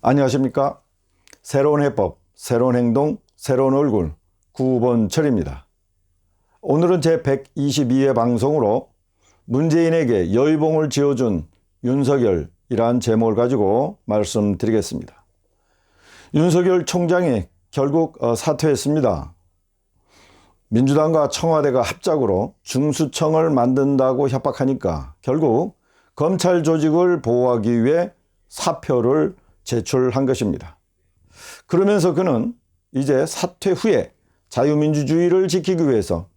안녕하십니까? 새로운 해법, 새로운 행동, 새로운 얼굴 구본철입니다. 오늘은 제 122회 방송으로 문재인에게 여의봉을 지어준 윤석열이란 제목을 가지고 말씀드리겠습니다. 윤석열 총장이 결국 사퇴했습니다. 민주당과 청와대가 합작으로 중수청을 만든다고 협박하니까 결국 검찰 조직을 보호하기 위해 사표를 제출한 것입니다. 그러면서 그는 이제 사퇴 후에 자유민주주의를 지키기 위해서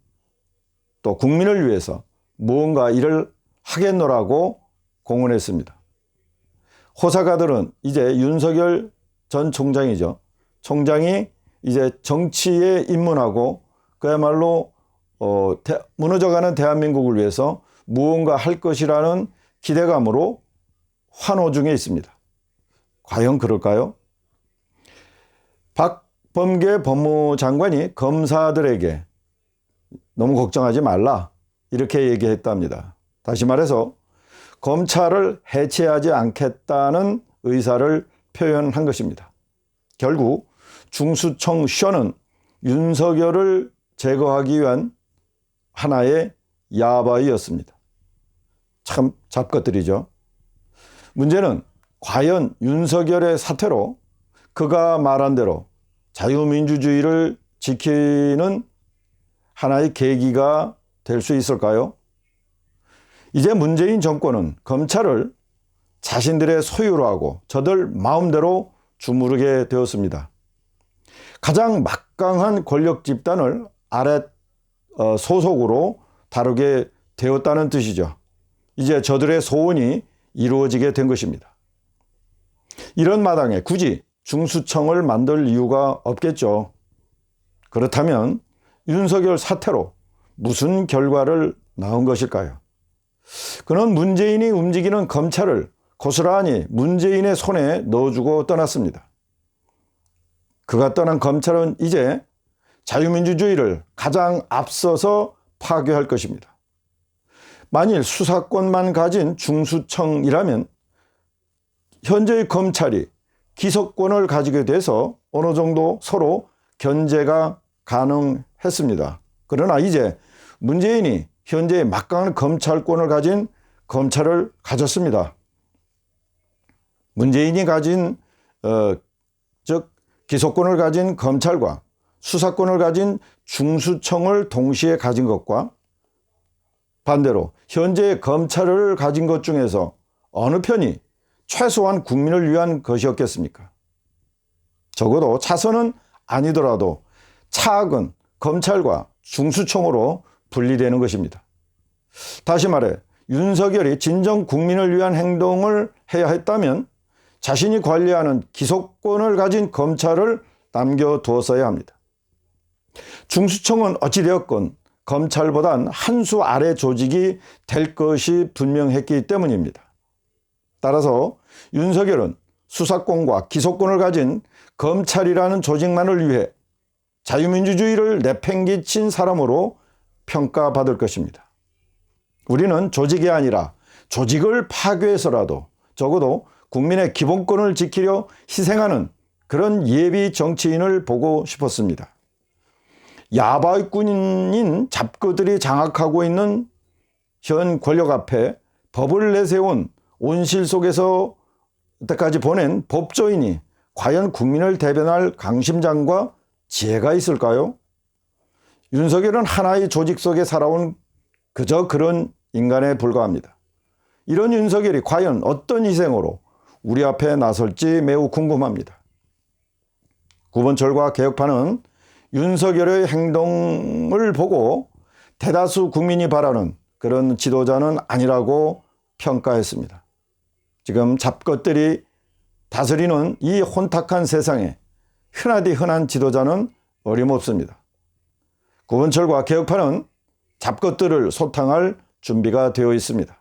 또 국민을 위해서 무언가 일을 하겠노라고 공언했습니다. 호사가들은 이제 윤석열 전 총장이죠. 총장이 이제 정치에 입문하고 그야말로 무너져가는 대한민국을 위해서 무언가 할 것이라는 기대감으로 환호 중에 있습니다. 과연 그럴까요? 박범계 법무장관이 검사들에게 너무 걱정하지 말라 이렇게 얘기했답니다. 다시 말해서 검찰을 해체하지 않겠다는 의사를 표현한 것입니다. 결국 중수청 쇼는 윤석열을 제거하기 위한 하나의 야바이였습니다. 참 잡것들이죠. 문제는 과연 윤석열의 사퇴로 그가 말한 대로 자유민주주의를 지키는 하나의 계기가 될 수 있을까요? 이제 문재인 정권은 검찰을 자신들의 소유로 하고 저들 마음대로 주무르게 되었습니다. 가장 막강한 권력 집단을 아래 소속으로 다루게 되었다는 뜻이죠. 이제 저들의 소원이 이루어지게 된 것입니다. 이런 마당에 굳이 중수청을 만들 이유가 없겠죠. 그렇다면 윤석열 사태로 무슨 결과를 낳은 것일까요? 그는 문재인이 움직이는 검찰을 고스란히 문재인의 손에 넣어주고 떠났습니다. 그가 떠난 검찰은 이제 자유민주주의를 가장 앞서서 파괴할 것입니다. 만일 수사권만 가진 중수청이라면 현재의 검찰이 기소권을 가지게 돼서 어느 정도 서로 견제가 가능했습니다. 그러나 이제 문재인이 현재의 막강한 검찰권을 가진 검찰을 가졌습니다. 문재인이 가진 즉 기소권을 가진 검찰과 수사권을 가진 중수청을 동시에 가진 것과 반대로 현재의 검찰을 가진 것 중에서 어느 편이 최소한 국민을 위한 것이었겠습니까? 적어도 차선은 아니더라도 차악은 검찰과 중수청으로 분리되는 것입니다. 다시 말해 윤석열이 진정 국민을 위한 행동을 해야 했다면 자신이 관리하는 기소권을 가진 검찰을 남겨두었어야 합니다. 중수청은 어찌되었건 검찰보단 한 수 아래 조직이 될 것이 분명했기 때문입니다. 따라서 윤석열은 수사권과 기소권을 가진 검찰이라는 조직만을 위해 자유민주주의를 내팽개친 사람으로 평가받을 것입니다. 우리는 조직이 아니라 조직을 파괴해서라도 적어도 국민의 기본권을 지키려 희생하는 그런 예비 정치인을 보고 싶었습니다. 야바이꾼인 잡거들이 장악하고 있는 현 권력 앞에 법을 내세운 온실 속에서 여태까지 보낸 법조인이 과연 국민을 대변할 강심장과 지혜가 있을까요? 윤석열은 하나의 조직 속에 살아온 그저 그런 인간에 불과합니다. 이런 윤석열이 과연 어떤 희생으로 우리 앞에 나설지 매우 궁금합니다. 구본철과 개혁파는 윤석열의 행동을 보고 대다수 국민이 바라는 그런 지도자는 아니라고 평가했습니다. 지금 잡것들이 다스리는 이 혼탁한 세상에 흔하디 흔한 지도자는 어림없습니다. 구본철과 개혁파는 잡것들을 소탕할 준비가 되어 있습니다.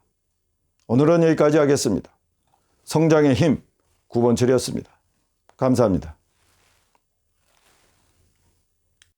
오늘은 여기까지 하겠습니다. 성장의 힘 구본철이었습니다. 감사합니다.